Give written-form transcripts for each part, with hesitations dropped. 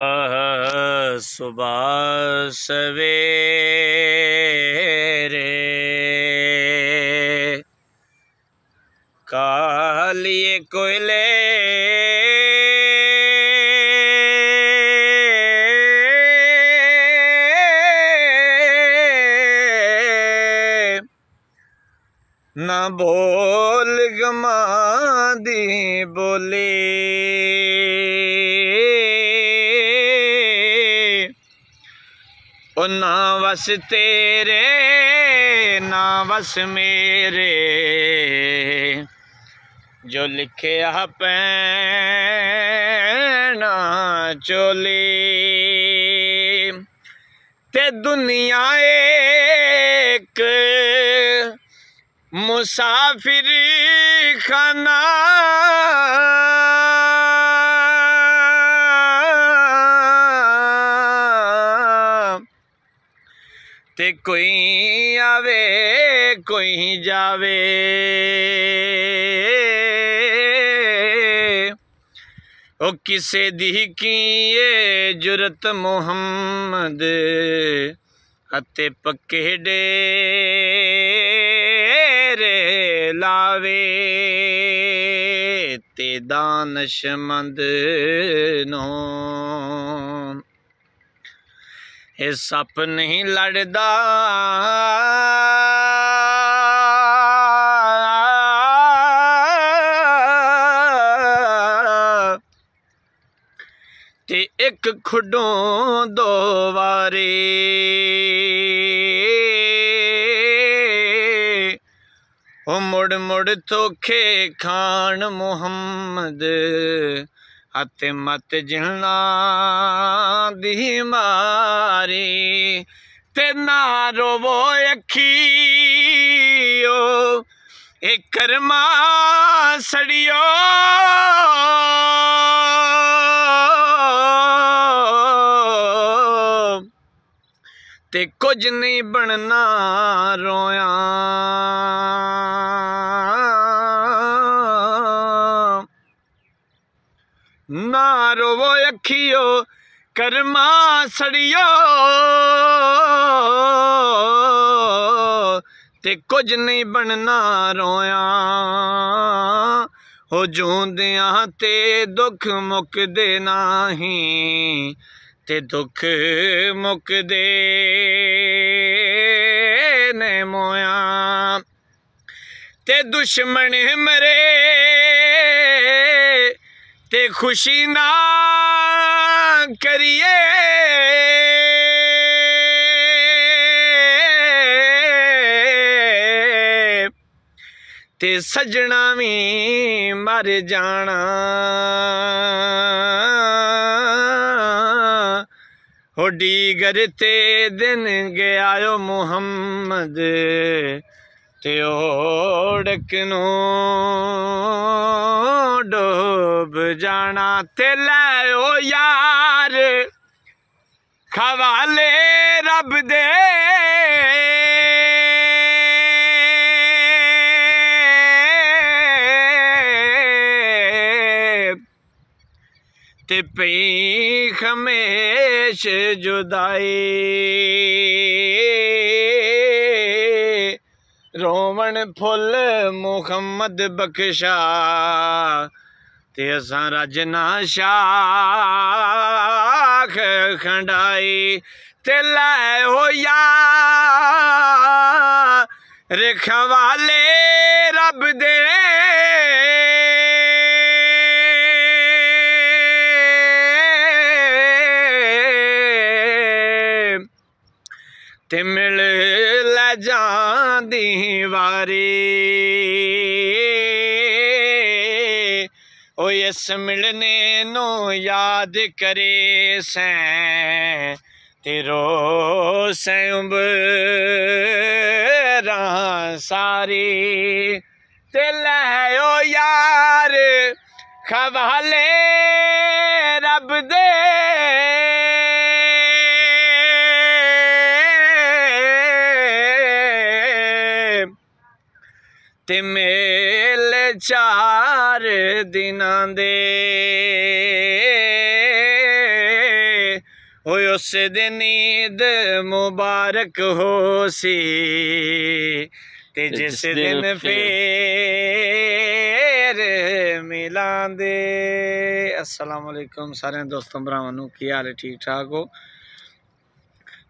सुबह सवेरे कालिए कोयले ना बोल गमा दी बोले ओ ना बस तेरे ना बस मेरे जो लिखे पैना चोली ते दुनिया एक मुसाफिर खाना ते कोई आवे कोई जावे ओ किसे दी की ये जुरत मुहम्मद हते पक्के डेरे लावे ते दानशमंद नो ये सप नहीं लड़दा ते एक खुडों दो वारे ओ मुड़ मुड़ धोखे खान मुहम्मद हते मत जिलना दी मारी ते ना रोवो अखियो एक कर्मा सड़ियो ते कुछ नहीं बनना रोया ना रोवो अखियो कर्मा सड़ियो ते कुछ नहीं बनना रोया हो जूंदियां ते दुख मुकदे नहीं ते दुख मुकदे ने मोया ते दुश्मन मरे ते खुशी ना करिए ते सजना भी मर जाना हो डीगर ते दिन गया मुहम्मद ते ओढ़क नू डूब जाना ते लै ओ यार खवाले रब दे ते पई खमेश जुदाई रोवण फुल मुहम्मद बख्शा ते असां रजना शाख खंडाई ते लै हो यार खवाले रब दे ते मिल लै जांदी वारी ओ इस मिलने नो याद करे सैं तेरो सैं उम्रां सारी ते लै ओ यार खवाले रब दे ते मेल चार दिनां दे होए उस दिन ईद मुबारक हो सी ते जिस दिन फिर मिलां दे। अस्सलाम वालेकुम सारे दोस्तों भरावां नूं, की हाल है? ठीक ठाक हो?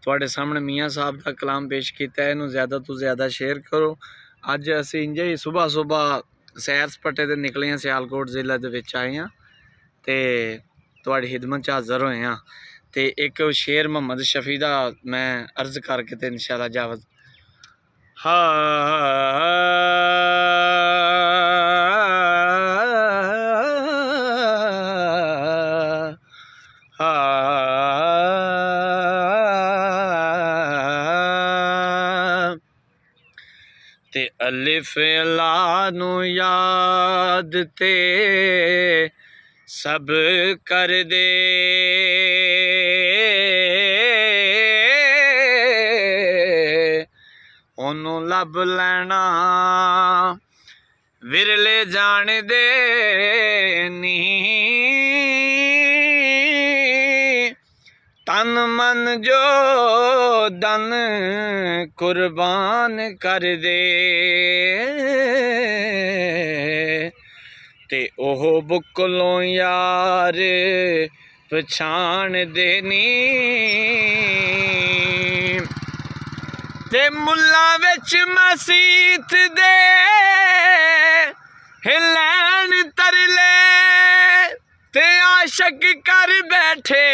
तुहाडे सामने मियाँ साहब का कलाम पेश किया है, इनू ज़्यादा तो ज़्यादा शेयर करो। अज असी इंज ही सुबह सुबह सैर सपाटे ते निकले हैं, सियालकोट जिले दे विच आए हैं ते तुहाडी खिदमत च हाज़र होए हैं। ते एक शेर मोहम्मद शफी दा मैं अर्ज करके ते इंशाअल्लाह जावत ते अलिफ लानू याद ते सब कर दे, ओनू लब लैना विरले जान दे नी, तन मन जो दन कुर्बान कर दे, ते ओह बुकलों यार पछाण देनी, ते मुल्ला विच मसीत दे हिलैन तरले, ते आशक कर बैठे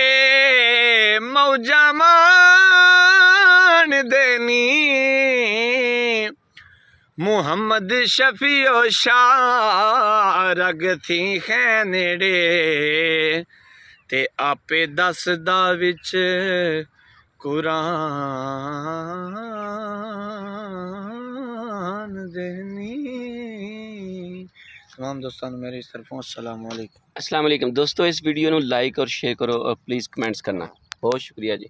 मौजा मान देनी, मुहम्मद शफीओ शाह रग थी खैनेड़े, ते आपे दसदा विच कुरान देनी। तमाम दोस्तों मेरी तरफों अस्सलाम वालेकुम। अस्सलाम वालेकुम दोस्तों, इस वीडियो को लाइक और शेयर करो और प्लीज़ कमेंट्स करना। बहुत शुक्रिया जी।